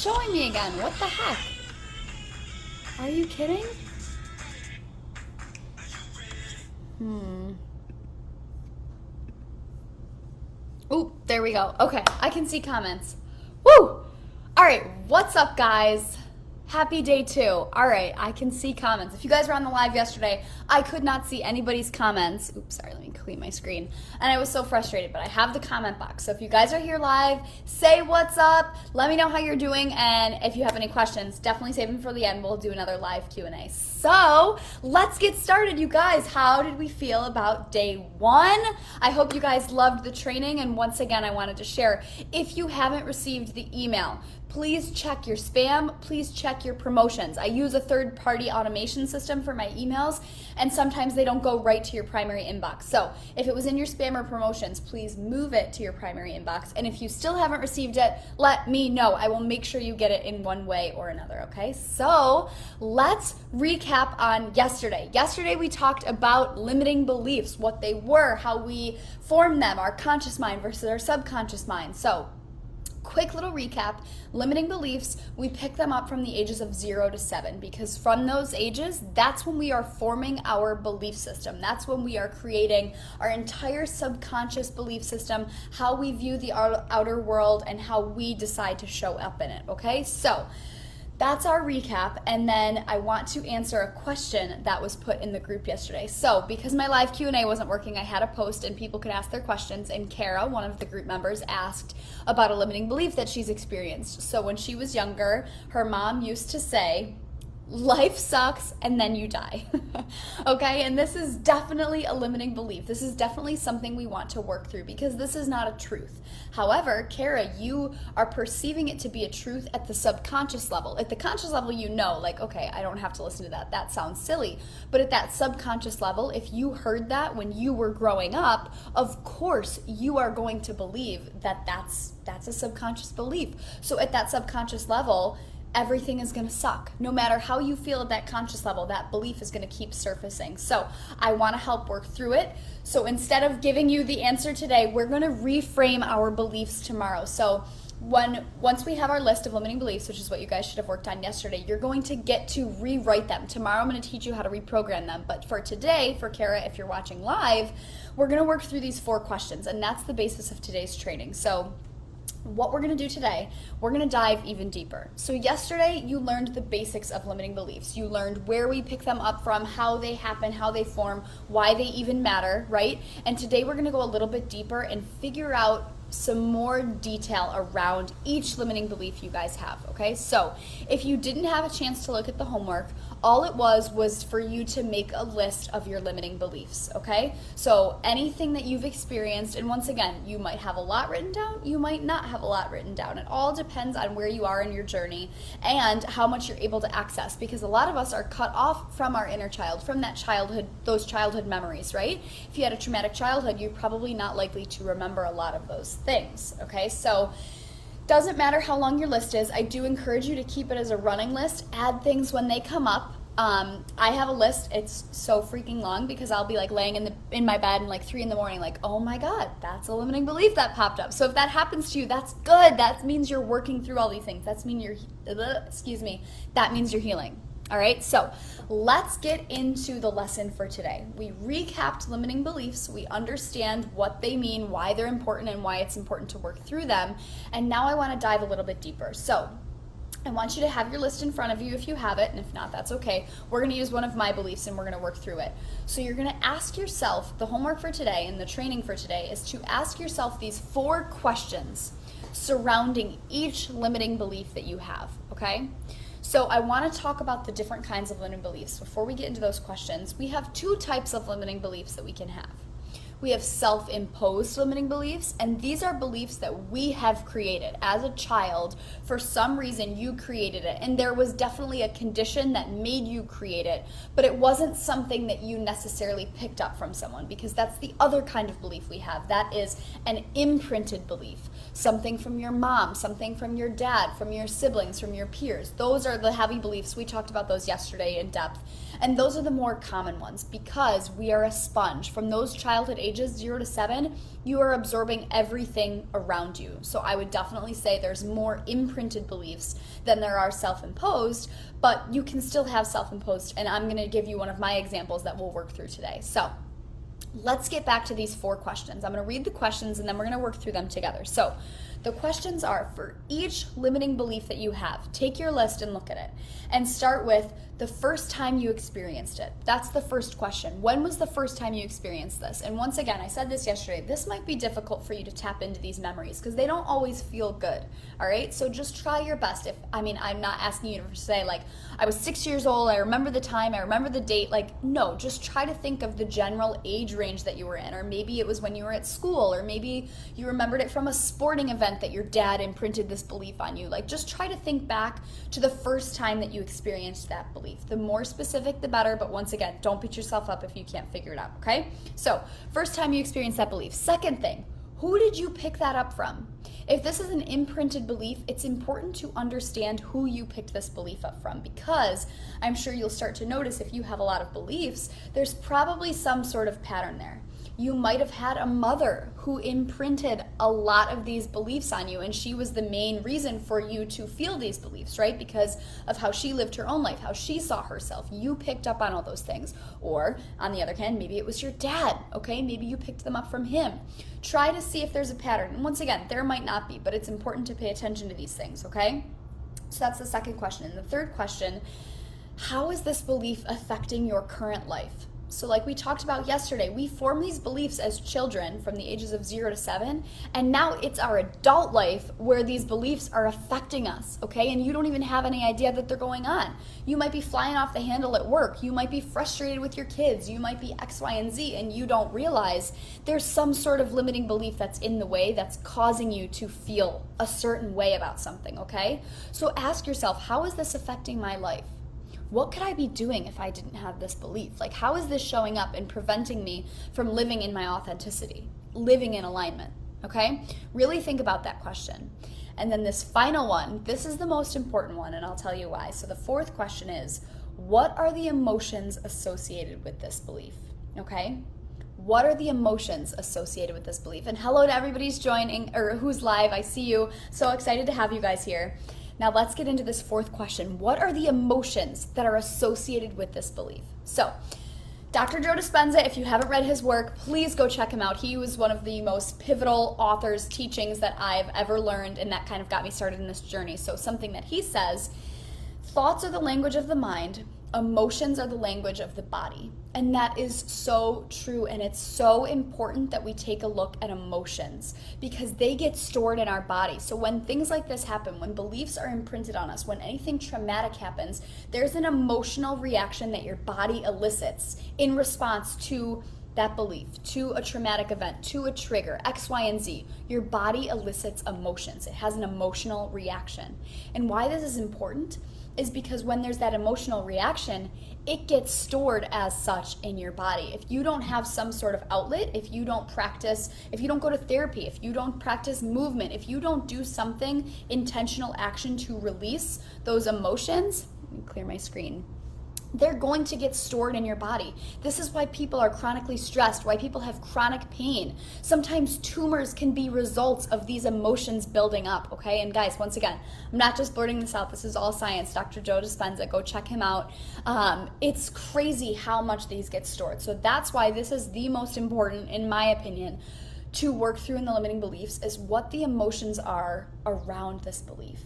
showing me again. What the heck? Are you kidding? Ooh, there we go. Okay, I can see comments. Woo! All right, what's up, guys? Happy day 2. All right, I can see comments. If you guys were on the live yesterday, I could not see anybody's comments. Oops, sorry, let me clean my screen. And I was so frustrated, but I have the comment box. So if you guys are here live, say what's up. Let me know how you're doing. And if you have any questions, definitely save them for the end. We'll do another live Q&A. So let's get started, you guys. How did we feel about day 1? I hope you guys loved the training. And once again, I wanted to share, if you haven't received the email, please check your spam, please check your promotions. I use a third-party automation system for my emails, and sometimes they don't go right to your primary inbox. So if it was in your spam or promotions, please move it to your primary inbox. And if you still haven't received it, let me know. I will make sure you get it in one way or another, okay? So let's recap on yesterday. Yesterday we talked about limiting beliefs, what they were, how we form them, our conscious mind versus our subconscious mind. So quick little recap, limiting beliefs, we pick them up from the ages of 0 to 7 because from those ages, that's when we are forming our belief system. That's when we are creating our entire subconscious belief system, how we view the outer world and how we decide to show up in it, okay? So that's our recap, and then I want to answer a question that was put in the group yesterday. So because my live Q&A wasn't working, I had a post and people could ask their questions, and Kara, one of the group members, asked about a limiting belief that she's experienced. So when she was younger, her mom used to say, life sucks and then you die. Okay, and this is definitely a limiting belief. This is definitely something we want to work through because this is not a truth. However, Kara, you are perceiving it to be a truth at the subconscious level. At the conscious level, you know, like, okay, I don't have to listen to that. That sounds silly. But at that subconscious level, if you heard that when you were growing up, of course you are going to believe that that's a subconscious belief. So at that subconscious level, everything is going to suck. No matter how you feel at that conscious level, that belief is going to keep surfacing. So I want to help work through it. So instead of giving you the answer today, we're going to reframe our beliefs tomorrow. So once we have our list of limiting beliefs, which is what you guys should have worked on yesterday, you're going to get to rewrite them. Tomorrow I'm going to teach you how to reprogram them. But for today, for Kara, if you're watching live, we're going to work through these 4 questions. And that's the basis of today's training. So what we're going to do today, we're going to dive even deeper. So yesterday, you learned the basics of limiting beliefs. You learned where we pick them up from, how they happen, how they form, why they even matter, right? And today we're going to go a little bit deeper and figure out some more detail around each limiting belief you guys have, okay? So if you didn't have a chance to look at the homework, all it was for you to make a list of your limiting beliefs, okay? So anything that you've experienced, and once again, you might have a lot written down, you might not have a lot written down. It all depends on where you are in your journey and how much you're able to access, because a lot of us are cut off from our inner child, from that childhood, those childhood memories, right? If you had a traumatic childhood, you're probably not likely to remember a lot of those things, okay? So doesn't matter how long your list is. I do encourage you to keep it as a running list. Add things when they come up. I have a list. It's so freaking long because I'll be like laying in my bed and like 3 a.m, like, oh my God, that's a limiting belief that popped up. So if that happens to you, that's good. That means you're working through all these things. That means you're healing. All right, so let's get into the lesson for today. We recapped limiting beliefs. We understand what they mean, why they're important, and why it's important to work through them. And now I want to dive a little bit deeper. So I want you to have your list in front of you if you have it, and if not, that's okay. We're going to use one of my beliefs and we're going to work through it. So you're going to ask yourself, the homework for today and the training for today is to ask yourself these 4 questions surrounding each limiting belief that you have, okay? So I want to talk about the different kinds of limiting beliefs. Before we get into those questions, we have 2 types of limiting beliefs that we can have. We have self-imposed limiting beliefs, and these are beliefs that we have created. As a child, for some reason, you created it, and there was definitely a condition that made you create it, but it wasn't something that you necessarily picked up from someone, because that's the other kind of belief we have. That is an imprinted belief. Something from your mom, something from your dad, from your siblings, from your peers. Those are the heavy beliefs. We talked about those yesterday in depth. And those are the more common ones because we are a sponge. From those childhood ages 0 to 7, you are absorbing everything around you. So I would definitely say there's more imprinted beliefs than there are self-imposed, but you can still have self-imposed, and I'm going to give you one of my examples that we'll work through today. So let's get back to these 4 questions. I'm going to read the questions and then we're going to work through them together. So the questions are, for each limiting belief that you have, take your list and look at it and start with the first time you experienced it. That's the first question. When was the first time you experienced this? And once again, I said this yesterday, this might be difficult for you to tap into these memories because they don't always feel good. All right. So just try your best. I'm not asking you to say like, I was 6 years old, I remember the time, I remember the date. Like, no, just try to think of the general age range that you were in, or maybe it was when you were at school, or maybe you remembered it from a sporting event that your dad imprinted this belief on you. Like, just try to think back to the first time that you experienced that belief. The more specific, the better, but once again, don't beat yourself up if you can't figure it out, okay? So, first time you experienced that belief. Second thing, who did you pick that up from? If this is an imprinted belief, it's important to understand who you picked this belief up from, because I'm sure you'll start to notice if you have a lot of beliefs, there's probably some sort of pattern there. You might have had a mother who imprinted a lot of these beliefs on you, and she was the main reason for you to feel these beliefs, right? Because of how she lived her own life, how she saw herself. You picked up on all those things. Or, on the other hand, maybe it was your dad, okay? Maybe you picked them up from him. Try to see if there's a pattern. And once again, there might not be, but it's important to pay attention to these things, okay? So that's the second question. And the third question, how is this belief affecting your current life? So like we talked about yesterday, we form these beliefs as children from the ages of 0 to 7, and now it's our adult life where these beliefs are affecting us, okay? And you don't even have any idea that they're going on. You might be flying off the handle at work. You might be frustrated with your kids. You might be X, Y, and Z, and you don't realize there's some sort of limiting belief that's in the way that's causing you to feel a certain way about something, okay? So ask yourself, how is this affecting my life? What could I be doing if I didn't have this belief? Like, how is this showing up and preventing me from living in my authenticity, living in alignment, okay? Really think about that question. And then this final one, this is the most important one, and I'll tell you why. So the fourth question is, what are the emotions associated with this belief, okay? What are the emotions associated with this belief? And hello to everybody who's joining, or who's live. I see you. So excited to have you guys here. Now let's get into this fourth question. What are the emotions that are associated with this belief? So, Dr. Joe Dispenza, if you haven't read his work, please go check him out. He was one of the most pivotal authors, teachings that I've ever learned, and that kind of got me started in this journey. So something that he says, thoughts are the language of the mind, emotions are the language of the body. And that is so true, and it's so important that we take a look at emotions because they get stored in our body. So when things like this happen, when beliefs are imprinted on us, when anything traumatic happens, there's an emotional reaction that your body elicits in response to that belief, to a traumatic event, to a trigger, X, Y, and Z. Your body elicits emotions. It has an emotional reaction. And why this is important is because when there's that emotional reaction, it gets stored as such in your body. If you don't have some sort of outlet, if you don't practice, if you don't go to therapy, if you don't practice movement, if you don't do something, intentional action to release those emotions, let me clear my screen, they're going to get stored in your body. This is why people are chronically stressed, why people have chronic pain. Sometimes tumors can be results of these emotions building up, okay? And guys, once again, I'm not just blurting this out. This is all science. Dr. Joe Dispenza, go check him out. It's crazy how much these get stored. So that's why this is the most important, in my opinion, to work through in the limiting beliefs is what the emotions are around this belief.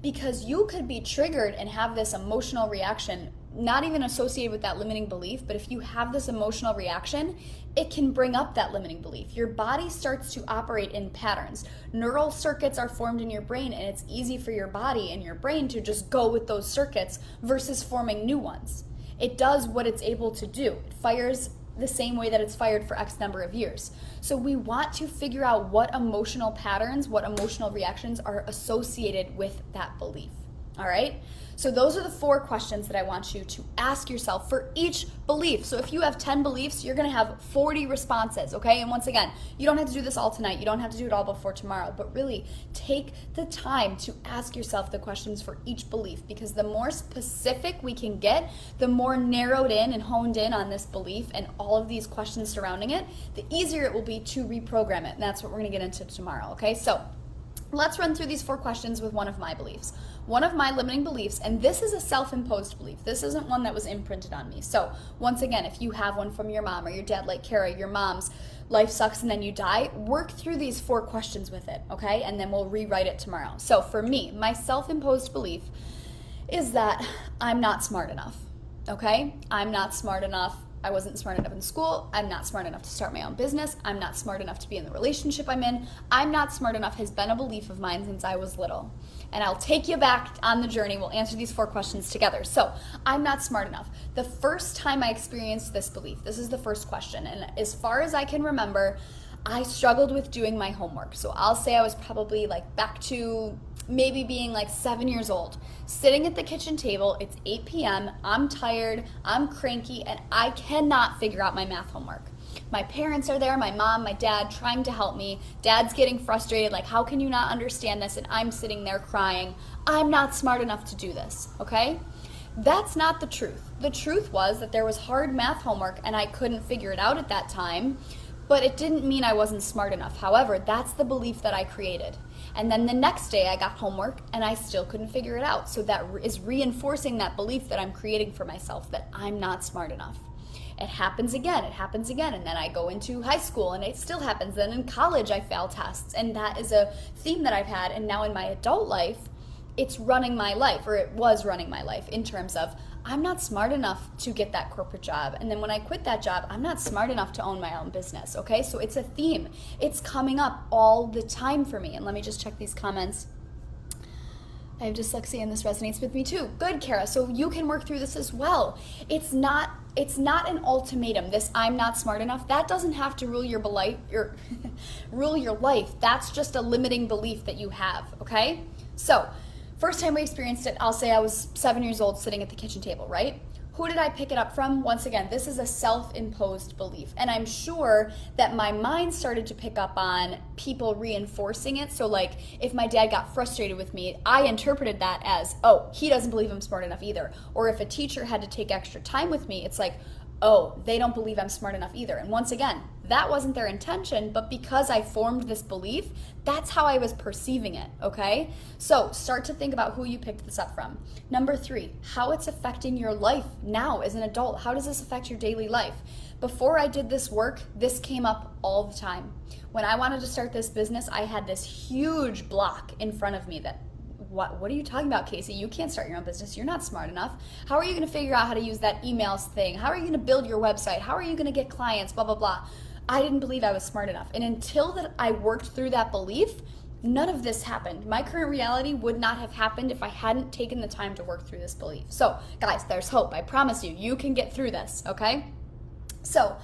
Because you could be triggered and have this emotional reaction not even associated with that limiting belief, but if you have this emotional reaction, it can bring up that limiting belief. Your body starts to operate in patterns. Neural circuits are formed in your brain, and it's easy for your body and your brain to just go with those circuits versus forming new ones. It does what it's able to do. It fires the same way that it's fired for X number of years. So we want to figure out what emotional patterns, what emotional reactions are associated with that belief. All right? So those are the 4 questions that I want you to ask yourself for each belief. So if you have 10 beliefs, you're going to have 40 responses, okay? And once again, you don't have to do this all tonight. You don't have to do it all before tomorrow, but really take the time to ask yourself the questions for each belief, because the more specific we can get, the more narrowed in and honed in on this belief and all of these questions surrounding it, the easier it will be to reprogram it. And that's what we're going to get into tomorrow, okay? So let's run through these 4 questions with one of my beliefs. One of my limiting beliefs, and this is a self-imposed belief. This isn't one that was imprinted on me. So once again, if you have one from your mom or your dad, like Kara, your mom's life sucks and then you die, work through these 4 questions with it, okay? And then we'll rewrite it tomorrow. So for me, my self-imposed belief is that I'm not smart enough, okay? I'm not smart enough. I wasn't smart enough in school. I'm not smart enough to start my own business. I'm not smart enough to be in the relationship I'm in. I'm not smart enough has been a belief of mine since I was little. And I'll take you back on the journey. We'll answer these 4 questions together. So, I'm not smart enough. The first time I experienced this belief, this is the first question. And as far as I can remember, I struggled with doing my homework. So I'll say I was probably like back to maybe being like 7 years old, sitting at the kitchen table. It's 8 p.m. I'm tired, I'm cranky, and I cannot figure out my math homework. My parents are there, my mom, my dad, trying to help me. Dad's getting frustrated, like, how can you not understand this? And I'm sitting there crying. I'm not smart enough to do this, okay? That's not the truth. The truth was that there was hard math homework and I couldn't figure it out at that time, but it didn't mean I wasn't smart enough. However, that's the belief that I created. And then the next day I got homework and I still couldn't figure it out. So that is reinforcing that belief that I'm creating for myself, that I'm not smart enough. It happens again, and then I go into high school and it still happens. Then in college I fail tests, and that is a theme that I've had. And now in my adult life, it's running my life, or it was running my life, in terms of I'm not smart enough to get that corporate job. And then when I quit that job, I'm not smart enough to own my own business, okay? So it's a theme. It's coming up all the time for me. And let me just check these comments. I have dyslexia and this resonates with me too. Good, Kara. So you can work through this as well. It's not an ultimatum. This I'm not smart enough. That doesn't have to rule your rule your life. That's just a limiting belief that you have, okay? So, first time we experienced it, I'll say I was 7 years old sitting at the kitchen table, right? Who did I pick it up from? Once again, this is a self-imposed belief. And I'm sure that my mind started to pick up on people reinforcing it. So like if my dad got frustrated with me, I interpreted that as, oh, he doesn't believe I'm smart enough either. Or if a teacher had to take extra time with me, it's like, oh, they don't believe I'm smart enough either. And once again, that wasn't their intention, but because I formed this belief, that's how I was perceiving it, okay? So start to think about who you picked this up from. Number 3, how it's affecting your life now as an adult. How does this affect your daily life? Before I did this work, this came up all the time. When I wanted to start this business, I had this huge block in front of me that, what are you talking about, Casey? You can't start your own business. You're not smart enough. How are you going to figure out how to use that emails thing? How are you going to build your website? How are you going to get clients? Blah, blah, blah. I didn't believe I was smart enough. And until that I worked through that belief, none of this happened. My current reality would not have happened if I hadn't taken the time to work through this belief. So, guys, there's hope. I promise you, you can get through this, okay? So,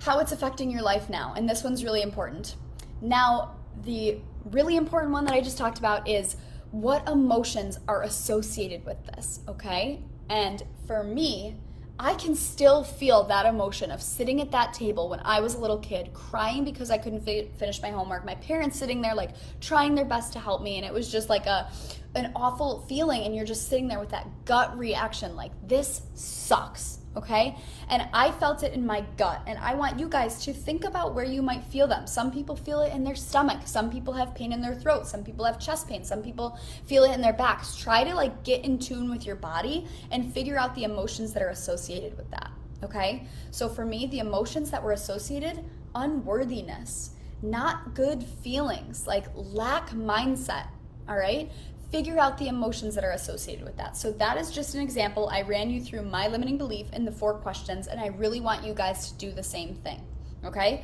how it's affecting your life now. And this one's really important. Now, the really important one that I just talked about is what emotions are associated with this, okay? And for me, I can still feel that emotion of sitting at that table when I was a little kid, crying because I couldn't finish my homework. My parents sitting there like trying their best to help me, and it was just like an awful feeling, and you're just sitting there with that gut reaction like, this sucks, okay? And I felt it in my gut, and I want you guys to think about where you might feel them. Some people feel it in their stomach. Some people have pain in their throat. Some people have chest pain. Some people feel it in their backs. Try to like get in tune with your body and figure out the emotions that are associated with that, okay? So for me, the emotions that were associated, unworthiness, not good feelings, like lack mindset, all right? Figure out the emotions that are associated with that. So that is just an example. I ran you through my limiting belief in the 4 questions, and I really want you guys to do the same thing, okay?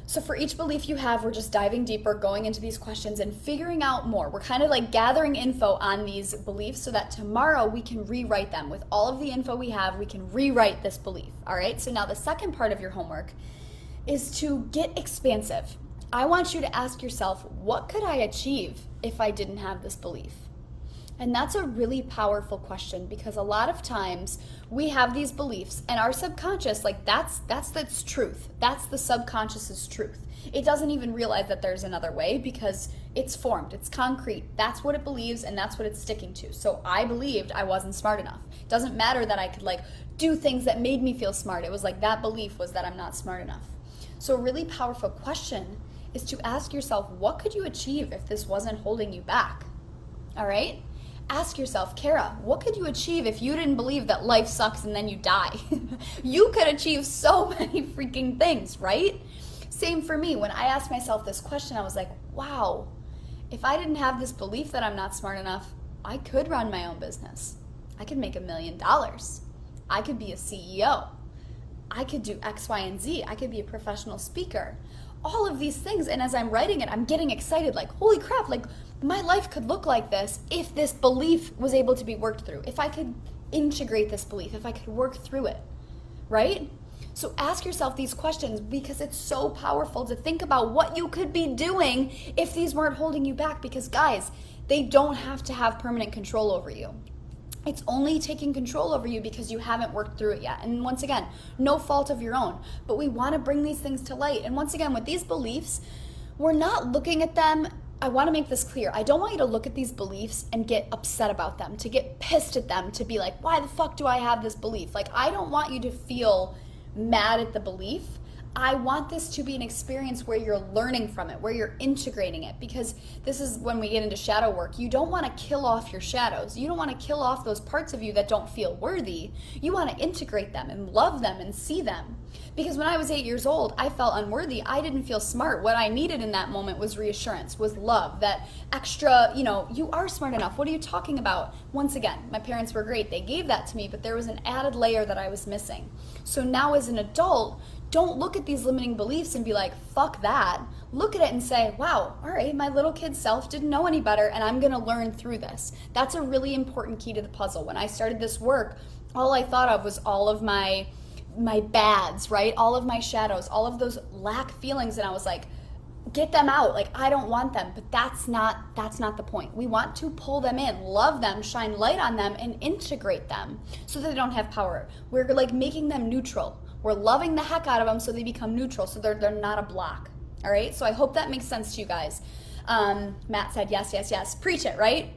So for each belief you have, we're just diving deeper, going into these questions and figuring out more. We're kind of like gathering info on these beliefs so that tomorrow we can rewrite them. With all of the info we have, we can rewrite this belief, all right? So now the second part of your homework is to get expansive. I want you to ask yourself, what could I achieve if I didn't have this belief? And that's a really powerful question, because a lot of times we have these beliefs and our subconscious, like that's truth. That's the subconscious's truth. It doesn't even realize that there's another way because it's formed, it's concrete. That's what it believes and that's what it's sticking to. So I believed I wasn't smart enough. It doesn't matter that I could like do things that made me feel smart. It was like that belief was that I'm not smart enough. So a really powerful question is to ask yourself, what could you achieve if this wasn't holding you back? All right? Ask yourself, Kara, what could you achieve if you didn't believe that life sucks and then you die? You could achieve so many freaking things, right? Same for me. When I asked myself this question, I was like, wow, if I didn't have this belief that I'm not smart enough, I could run my own business. I could make $1 million. I could be a CEO. I could do X, Y, and Z. I could be a professional speaker. All of these things. And as I'm writing it, I'm getting excited, like, holy crap, like my life could look like this if this belief was able to be worked through, if I could integrate this belief, if I could work through it, right? So ask yourself these questions, because it's so powerful to think about what you could be doing if these weren't holding you back, because guys, they don't have to have permanent control over you. It's only taking control over you because you haven't worked through it yet. And once again, no fault of your own, but we want to bring these things to light. And once again, with these beliefs, we're not looking at them. I want to make this clear. I don't want you to look at these beliefs and get upset about them, to get pissed at them, to be like, why the fuck do I have this belief? Like, I don't want you to feel mad at the belief. I want this to be an experience where you're learning from it, where you're integrating it, because this is when we get into shadow work. You don't want to kill off your shadows. You don't want to kill off those parts of you that don't feel worthy. You want to integrate them and love them and see them. Because when I was 8 years old, I felt unworthy. I didn't feel smart. What I needed in that moment was reassurance, was love, that extra, you are smart enough. What are you talking about? Once again, my parents were great. They gave that to me, but there was an added layer that I was missing. So now as an adult, don't look at these limiting beliefs and be like, fuck that. Look at it and say, wow, all right, my little kid self didn't know any better and I'm gonna learn through this. That's a really important key to the puzzle. When I started this work, all I thought of was all of my bads, right? All of my shadows, all of those lack feelings, and I was like, get them out. Like, I don't want them. But that's not the point. We want to pull them in, love them, shine light on them, and integrate them so that they don't have power. We're like making them neutral. We're loving the heck out of them so they become neutral, so they're not a block. All right? So I hope that makes sense to you guys. Matt said yes, yes, yes. Preach it, right?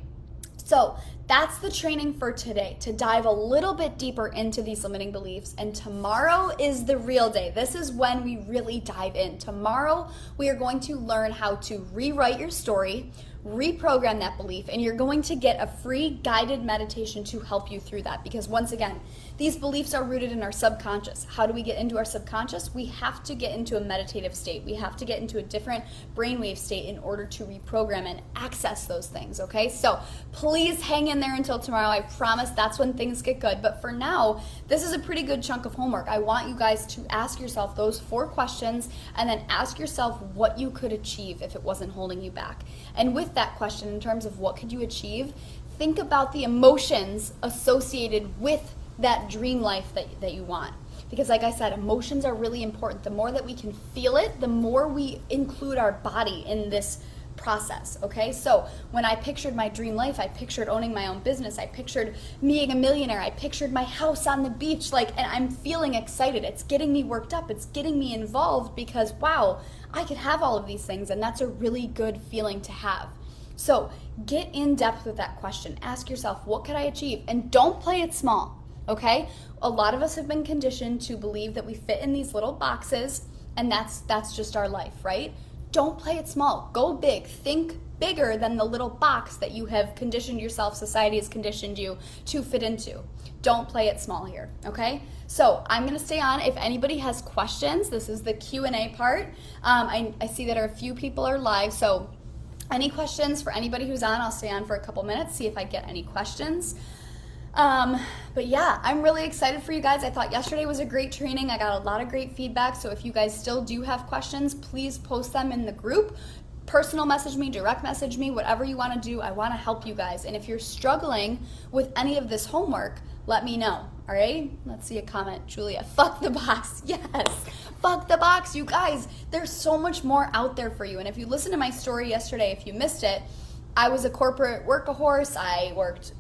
So that's the training for today, to dive a little bit deeper into these limiting beliefs. And tomorrow is the real day. This is when we really dive in. Tomorrow, we are going to learn how to rewrite your story, reprogram that belief, and you're going to get a free guided meditation to help you through that. Because once again, these beliefs are rooted in our subconscious. How do we get into our subconscious? We have to get into a meditative state. We have to get into a different brainwave state in order to reprogram and access those things, okay? So please hang in there until tomorrow. I promise that's when things get good. But for now, this is a pretty good chunk of homework. I want you guys to ask yourself those 4 questions and then ask yourself what you could achieve if it wasn't holding you back. And with that question, in terms of what could you achieve, think about the emotions associated with that dream life that you want. Because like I said, emotions are really important. The more that we can feel it, the more we include our body in this process, okay? So when I pictured my dream life, I pictured owning my own business, I pictured being a millionaire, I pictured my house on the beach, and I'm feeling excited. It's getting me worked up, it's getting me involved, because wow, I could have all of these things, and that's a really good feeling to have. So get in depth with that question. Ask yourself, what could I achieve? And don't play it small. Okay? A lot of us have been conditioned to believe that we fit in these little boxes, and that's just our life, right? Don't play it small. Go big. Think bigger than the little box that you have conditioned yourself, society has conditioned you to fit into. Don't play it small here, okay? So I'm going to stay on. If anybody has questions, this is the Q&A part. I see that a few people are live, so any questions for anybody who's on, I'll stay on for a couple minutes, see if I get any questions. But yeah, I'm really excited for you guys. I thought yesterday was a great training. I got a lot of great feedback. So if you guys still do have questions, please post them in the group. Personal message me, direct message me, whatever you want to do. I want to help you guys. And if you're struggling with any of this homework, let me know. All right? Let's see a comment. Julia, fuck the box. Yes. Fuck the box. You guys, there's so much more out there for you. And if you listened to my story yesterday, if you missed it, I was a corporate workahorse. I worked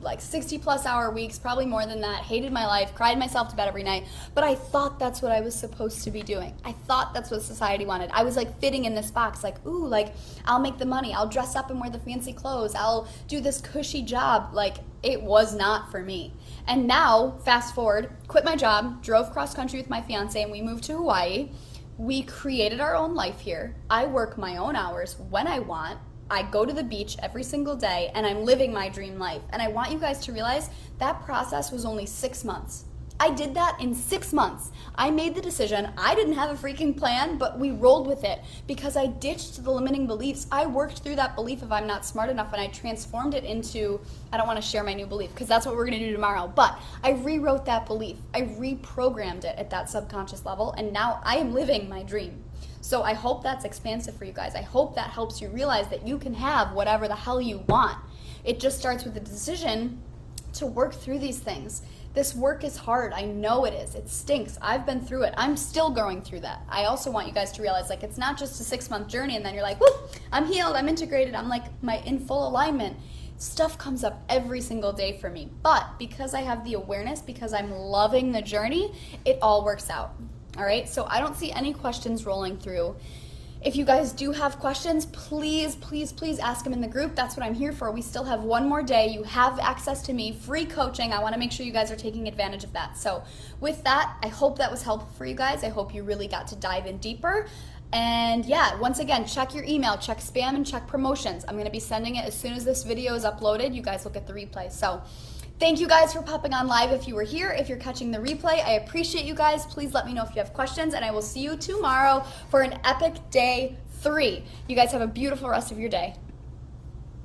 like 60 plus hour weeks, probably more than that, hated my life, cried myself to bed every night, but I thought that's what I was supposed to be doing. I thought that's what society wanted. I was like fitting in this box, like, ooh, like I'll make the money, I'll dress up and wear the fancy clothes, I'll do this cushy job. Like, it was not for me. And now, fast forward, quit my job, drove cross country with my fiance, and we moved to Hawaii. We created our own life here. I work my own hours when I want. I go to the beach every single day, and I'm living my dream life. And I want you guys to realize that process was only 6 months. I did that in 6 months. I made the decision. I didn't have a freaking plan, but we rolled with it because I ditched the limiting beliefs. I worked through that belief of I'm not smart enough, and I transformed it into, I don't want to share my new belief because that's what we're going to do tomorrow, but I rewrote that belief. I reprogrammed it at that subconscious level, and now I am living my dream. So I hope that's expansive for you guys. I hope that helps you realize that you can have whatever the hell you want. It just starts with a decision to work through these things. This work is hard. I know it is. It stinks. I've been through it. I'm still going through that. I also want you guys to realize, like, it's not just a 6-month journey and then you're like, whoop, I'm healed, I'm integrated, I'm like in full alignment. Stuff comes up every single day for me. But because I have the awareness, because I'm loving the journey, it all works out. All right, so I don't see any questions rolling through. If you guys do have questions, please, please, please ask them in the group. That's what I'm here for. We still have one more day. You have access to me, free coaching. I want to make sure you guys are taking advantage of that. So with that, I hope that was helpful for you guys. I hope you really got to dive in deeper. And yeah, once again, check your email, check spam, and check promotions. I'm going to be sending it as soon as this video is uploaded. You guys will get the replay. So thank you guys for popping on live if you were here. If you're catching the replay, I appreciate you guys. Please let me know if you have questions, and I will see you tomorrow for an epic day 3. You guys have a beautiful rest of your day.